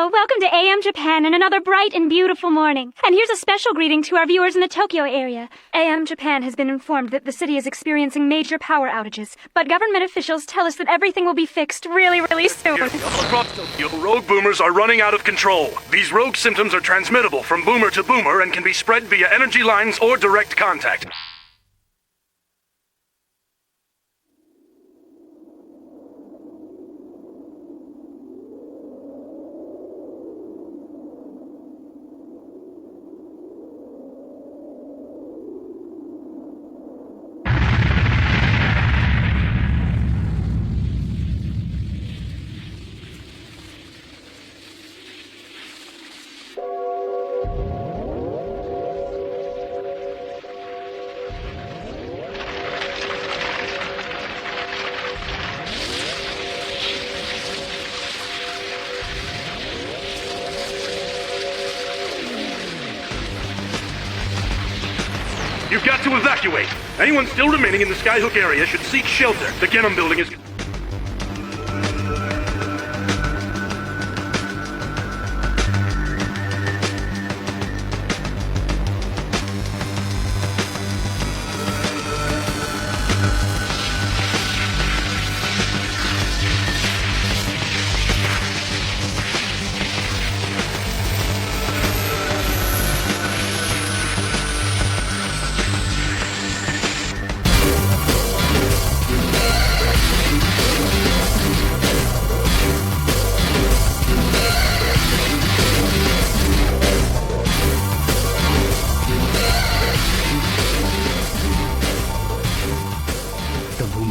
Hello, welcome to AM Japan and another bright and beautiful morning. And here's a special greeting to our viewers in the Tokyo area. AM Japan has been informed that the city is experiencing major power outages, but government officials tell us that everything will be fixed really soon. Across Tokyo, rogue boomers are running out of control. These rogue symptoms are transmittable from boomer to boomer and can be spread via energy lines or direct contact. You've got to evacuate. Anyone still remaining in the Skyhook area should seek shelter. The Genom building is...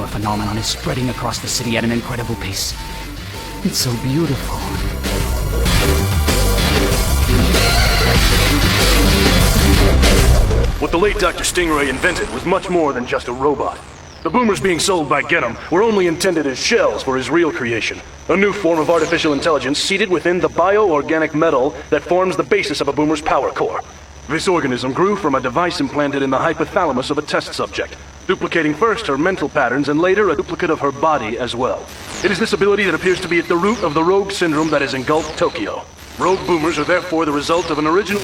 Phenomenon is spreading across the city at an incredible pace. It's so beautiful. What the late Dr. Stingray invented was much more than just a robot. The boomers being sold by Genom were only intended as shells for his real creation, a new form of artificial intelligence seated within the bioorganic metal that forms the basis of a boomer's power core. This organism grew from a device implanted in the hypothalamus of a test subject, duplicating first her mental patterns and later a duplicate of her body as well. It is this ability that appears to be at the root of the rogue syndrome that has engulfed Tokyo. Rogue boomers are therefore the result of an original...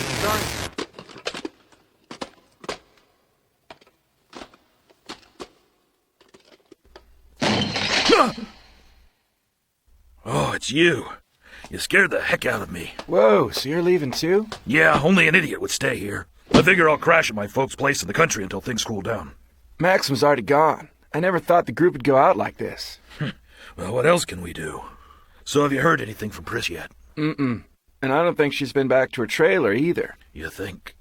Oh, it's you. You scared the heck out of me. Whoa, so you're leaving too? Yeah, only an idiot would stay here. I figure I'll crash at my folks' place in the country until things cool down. Max was already gone. I never thought the group would go out like this. Well, what else can we do? So have you heard anything from Pris yet? Mm-mm. And I don't think she's been back to her trailer either. You think?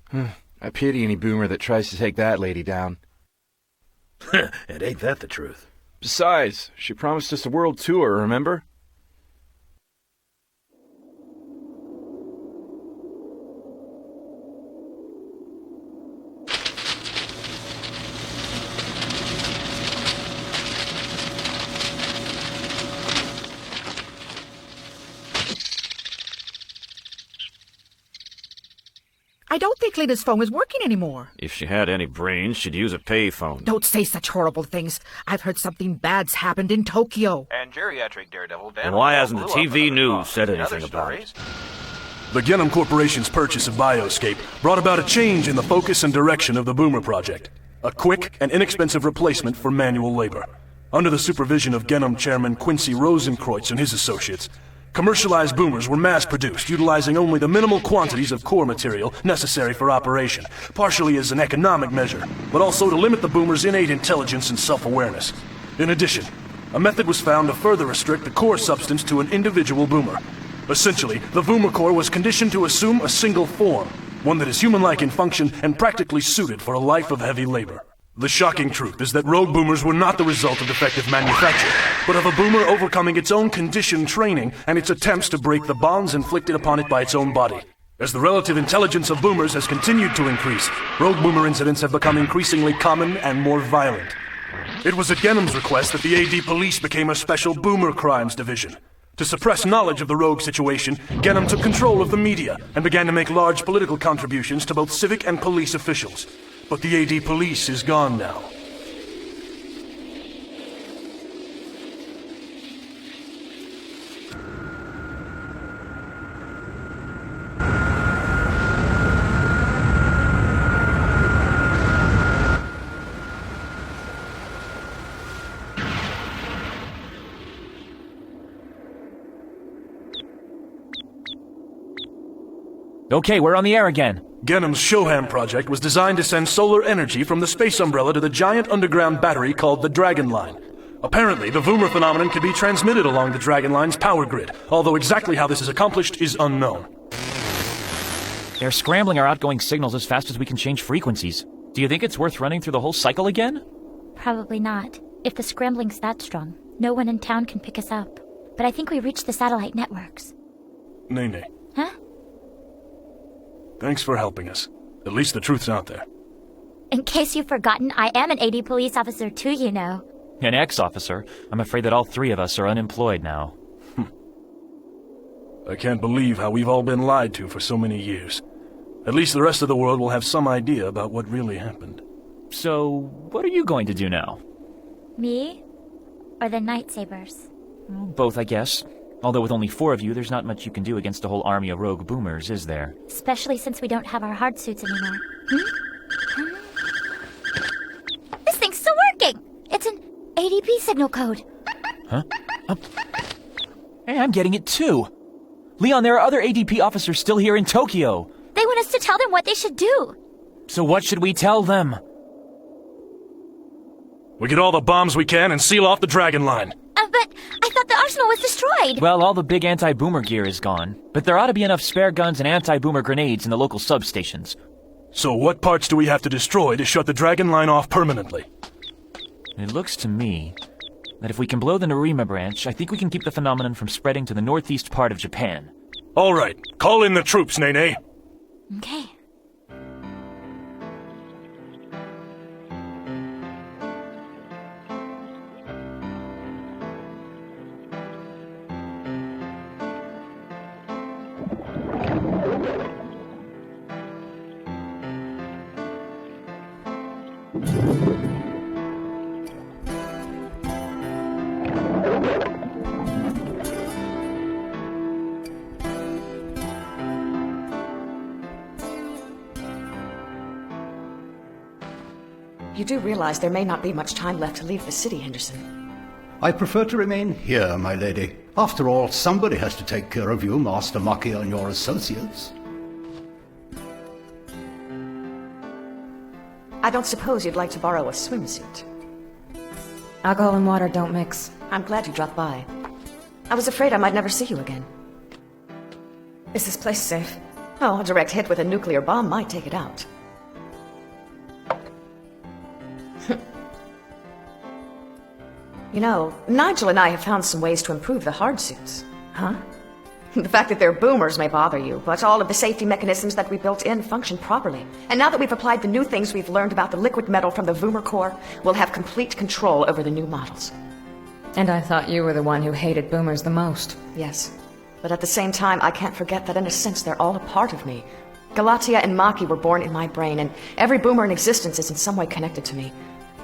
I pity any boomer that tries to take that lady down. And ain't that the truth? Besides, she promised us a world tour, remember? I don't think Lena's phone is working anymore. If she had any brains, she'd use a payphone. Don't say such horrible things. I've heard something bad's happened in Tokyo. And geriatric daredevil Dan. And why hasn't the TV news said anything about it? The Genom Corporation's purchase of Bioscape brought about a change in the focus and direction of the Boomer Project. A quick and inexpensive replacement for manual labor. Under the supervision of Genom Chairman Quincy Rosenkreutz and his associates, commercialized boomers were mass-produced, utilizing only the minimal quantities of core material necessary for operation, partially as an economic measure, but also to limit the boomers' innate intelligence and self-awareness. In addition, a method was found to further restrict the core substance to an individual boomer. Essentially, the boomer core was conditioned to assume a single form, one that is human-like in function and practically suited for a life of heavy labor. The shocking truth is that rogue boomers were not the result of defective manufacture, but of a boomer overcoming its own conditioned training and its attempts to break the bonds inflicted upon it by its own body. As the relative intelligence of boomers has continued to increase, rogue boomer incidents have become increasingly common and more violent. It was at Genom's request that the AD Police became a special boomer crimes division. To suppress knowledge of the rogue situation, Genom took control of the media and began to make large political contributions to both civic and police officials. But the AD Police is gone now. Okay, we're on the air again. Genham's Shoham project was designed to send solar energy from the space umbrella to the giant underground battery called the Dragon Line. Apparently, the Voomer phenomenon can be transmitted along the Dragon Line's power grid, although exactly how this is accomplished is unknown. They're scrambling our outgoing signals as fast as we can change frequencies. Do you think it's worth running through the whole cycle again? Probably not. If the scrambling's that strong, no one in town can pick us up. But I think we reached the satellite networks. Nene. Huh? Thanks for helping us. At least the truth's out there. In case you've forgotten, I am an AD police officer too, you know. An ex-officer? I'm afraid that all three of us are unemployed now. I can't believe how we've all been lied to for so many years. At least the rest of the world will have some idea about what really happened. So, what are you going to do now? Me? Or the Nightsabers? Both, I guess. Although with only 4 of you, there's not much you can do against a whole army of rogue boomers, is there? Especially since we don't have our hard suits anymore. This thing's still working! It's an ADP signal code. Huh? Oh. Hey, I'm getting it too! Leon, there are other ADP officers still here in Tokyo! They want us to tell them what they should do! So what should we tell them? We get all the bombs we can and seal off the Dragon Line. But I thought the arsenal was destroyed! Well, all the big anti-boomer gear is gone, but there ought to be enough spare guns and anti-boomer grenades in the local substations. So what parts do we have to destroy to shut the Dragon Line off permanently? It looks to me that if we can blow the Narima branch, I think we can keep the phenomenon from spreading to the northeast part of Japan. All right, call in the troops, Nene. Okay. You do realize there may not be much time left to leave the city, Henderson. I prefer to remain here, my lady. After all, somebody has to take care of you, Master Maki, and your associates. I don't suppose you'd like to borrow a swimsuit. Alcohol and water don't mix. I'm glad you dropped by. I was afraid I might never see you again. Is this place safe? Oh, a direct hit with a nuclear bomb might take it out. You know, Nigel and I have found some ways to improve the hard suits. Huh? The fact that they're boomers may bother you, but all of the safety mechanisms that we built in function properly. And now that we've applied the new things we've learned about the liquid metal from the Voomer core, we'll have complete control over the new models. And I thought you were the one who hated boomers the most. Yes. But at the same time, I can't forget that in a sense they're all a part of me. Galatia and Maki were born in my brain, and every boomer in existence is in some way connected to me.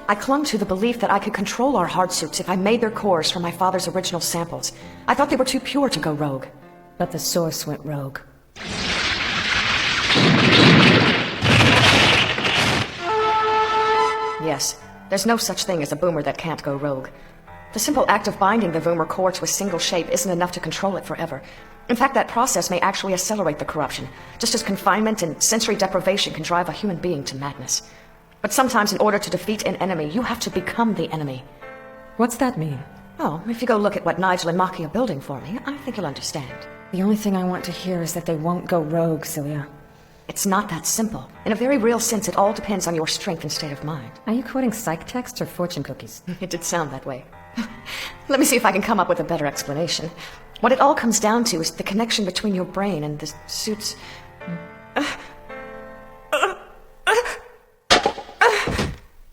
I clung to the belief that I could control our hard suits if I made their cores from my father's original samples. I thought they were too pure to go rogue. But the source went rogue. Yes, there's no such thing as a boomer that can't go rogue. The simple act of binding the Voomer core to a single shape isn't enough to control it forever. In fact, that process may actually accelerate the corruption, just as confinement and sensory deprivation can drive a human being to madness. But sometimes in order to defeat an enemy, you have to become the enemy. What's that mean? Oh, if you go look at what Nigel and Maki are building for me, I think you'll understand. The only thing I want to hear is that they won't go rogue, Celia. It's not that simple. In a very real sense, it all depends on your strength and state of mind. Are you quoting psych texts or fortune cookies? It did sound that way. Let me see if I can come up with a better explanation. What it all comes down to is the connection between your brain and the suit's...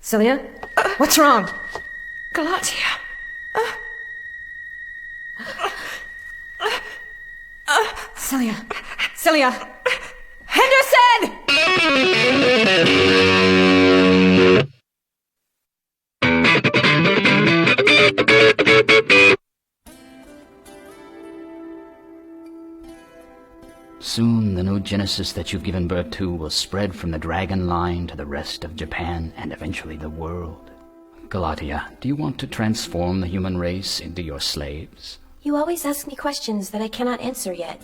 Celia? What's wrong? Galatia. Celia. Celia. Henderson! Soon the new genesis that you've given birth to will spread from the Dragon Line to the rest of Japan and eventually the world. Galatia, do you want to transform the human race into your slaves? You always ask me questions that I cannot answer yet.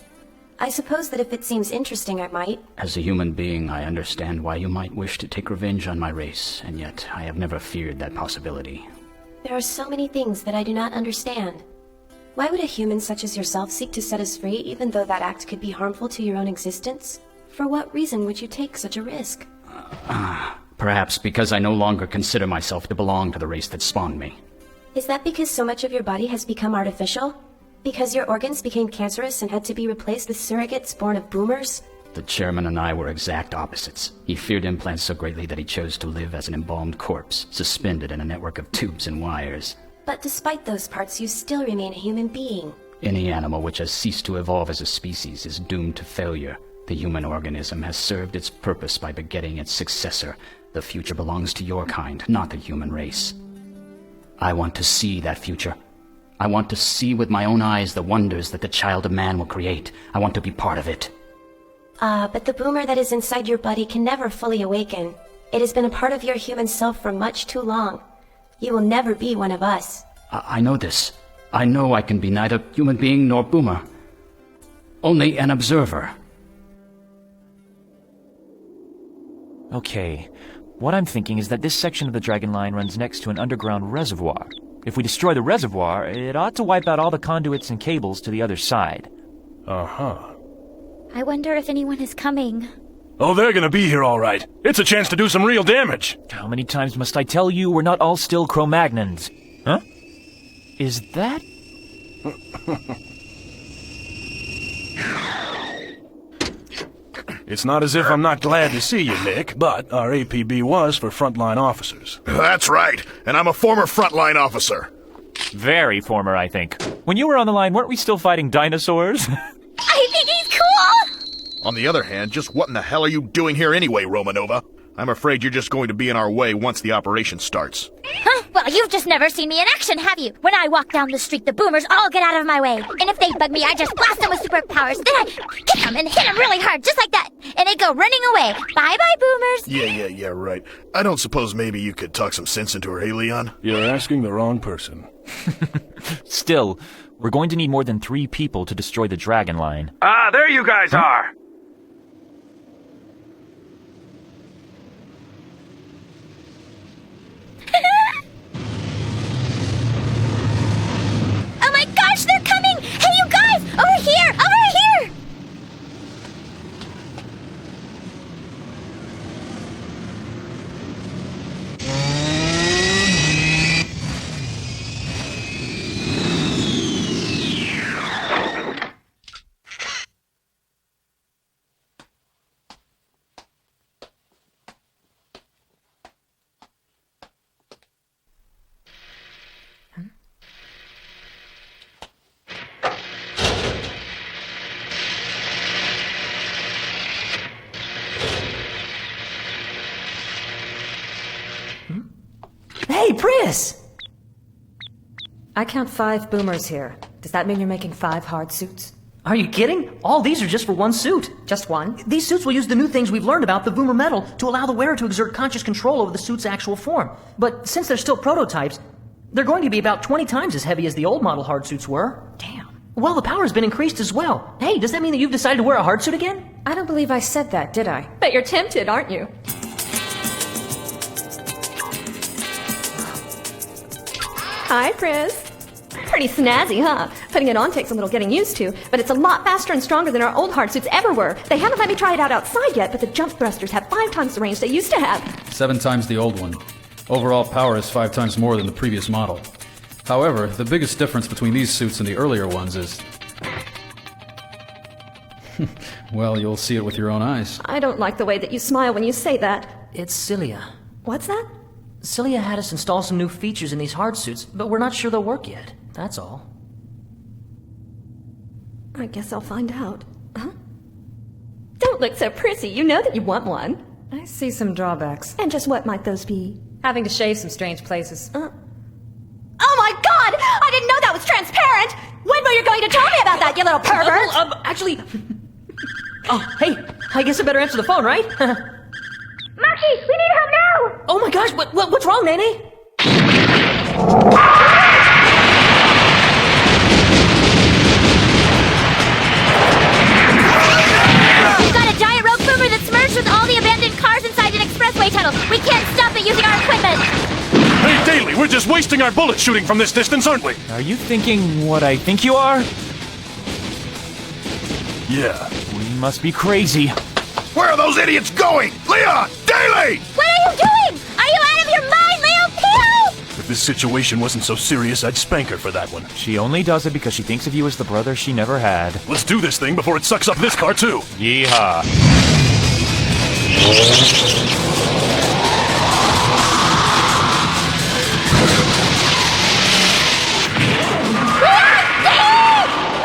I suppose that if it seems interesting, I might. As a human being, I understand why you might wish to take revenge on my race, and yet I have never feared that possibility. There are so many things that I do not understand. Why would a human such as yourself seek to set us free, even though that act could be harmful to your own existence? For what reason would you take such a risk? Perhaps because I no longer consider myself to belong to the race that spawned me. Is that because so much of your body has become artificial? Because your organs became cancerous and had to be replaced with surrogates born of boomers? The chairman and I were exact opposites. He feared implants so greatly that he chose to live as an embalmed corpse, suspended in a network of tubes and wires. But despite those parts, you still remain a human being. Any animal which has ceased to evolve as a species is doomed to failure. The human organism has served its purpose by begetting its successor. The future belongs to your kind, not the human race. I want to see that future. I want to see with my own eyes the wonders that the child of man will create. I want to be part of it. But the boomer that is inside your body can never fully awaken. It has been a part of your human self for much too long. You will never be one of us. I know this. I know I can be neither human being nor boomer. Only an observer. Okay, what I'm thinking is that this section of the Dragon Line runs next to an underground reservoir. If we destroy the reservoir, it ought to wipe out all the conduits and cables to the other side. Uh-huh. I wonder if anyone is coming. Oh, they're gonna be here all right. It's a chance to do some real damage. How many times must I tell you we're not all still Cro-Magnons? Huh? Is that... It's not as if I'm not glad to see you, Nick, but our APB was for frontline officers. That's right, and I'm a former frontline officer. Very former, I think. When you were on the line, weren't we still fighting dinosaurs? I think he's cool! On the other hand, just what in the hell are you doing here anyway, Romanova? I'm afraid you're just going to be in our way once the operation starts. Huh? Well, you've just never seen me in action, have you? When I walk down the street, the boomers all get out of my way. And if they bug me, I just blast them with superpowers. Then I kick them and hit them really hard, just like that. And they go running away. Bye-bye, boomers. Yeah, right. I don't suppose maybe you could talk some sense into her, hey, Leon? You're asking the wrong person. Still, we're going to need more than 3 people to destroy the Dragon Line. Ah, there you guys are! Oh my gosh, they're coming! Hey, you guys! Over here! Over here! Hey, Pris! I count 5 boomers here. Does that mean you're making 5 hard suits? Are you kidding? All these are just for one suit. Just one? These suits will use the new things we've learned about the boomer metal to allow the wearer to exert conscious control over the suit's actual form. But since they're still prototypes, they're going to be about 20 times as heavy as the old model hard suits were. Damn. Well, the power's been increased as well. Hey, does that mean that you've decided to wear a hard suit again? I don't believe I said that, did I? But you're tempted, aren't you? Hi, Pris. Pretty snazzy, huh? Putting it on takes a little getting used to, but it's a lot faster and stronger than our old hard suits ever were. They haven't let me try it out outside yet, but the jump thrusters have 5 times the range they used to have. 7 times the old one. Overall power is 5 times more than the previous model. However, the biggest difference between these suits and the earlier ones is... well, you'll see it with your own eyes. I don't like the way that you smile when you say that. It's Cilia. What's that? Cilia had us install some new features in these hard suits, but we're not sure they'll work yet. That's all. I guess I'll find out. Huh? Don't look so prissy. You know that you want one. I see some drawbacks. And just what might those be? Having to shave some strange places. Oh my god! I didn't know that was transparent! When were you going to tell me about that, you little pervert? Actually... oh, hey, I guess I better answer the phone, right? Maki, we need help now! Oh my gosh, what's wrong, Nanny? just wasting our bullets shooting from this distance, aren't we? Are you thinking what I think you are? Yeah. We must be crazy. Where are those idiots going? Leon! Daly! What are you doing? Are you out of your mind, Leo Pio? If this situation wasn't so serious, I'd spank her for that one. She only does it because she thinks of you as the brother she never had. Let's do this thing before it sucks up this car, too. Yeehaw.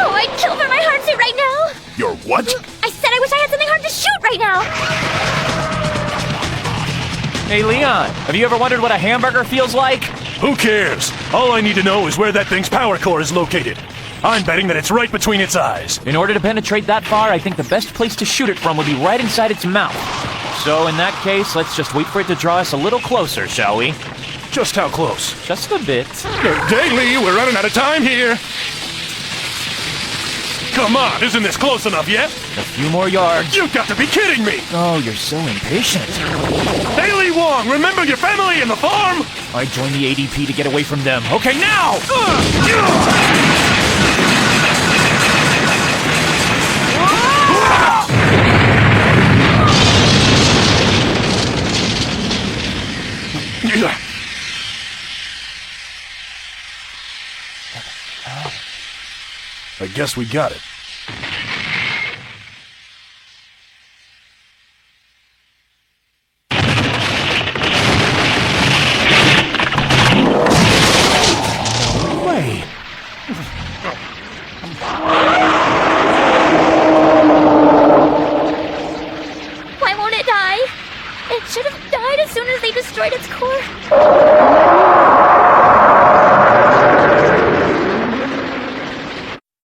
Oh, I'd kill for my hardsuit right now. Your what? I said I wish I had something hard to shoot right now. Hey, Leon, have you ever wondered what a hamburger feels like? Who cares? All I need to know is where that thing's power core is located. I'm betting that it's right between its eyes. In order to penetrate that far, I think the best place to shoot it from would be right inside its mouth. So in that case, let's just wait for it to draw us a little closer, shall we? Just how close? Just a bit. Daily, we're running out of time here. Come on, isn't this close enough yet? A few more yards. You've got to be kidding me! Oh, you're so impatient. Daily Wong, remember your family and the farm? I joined the ADP to get away from them. Okay, now! I guess we got it. Wait. Why won't it die? It should have died as soon as they destroyed its core.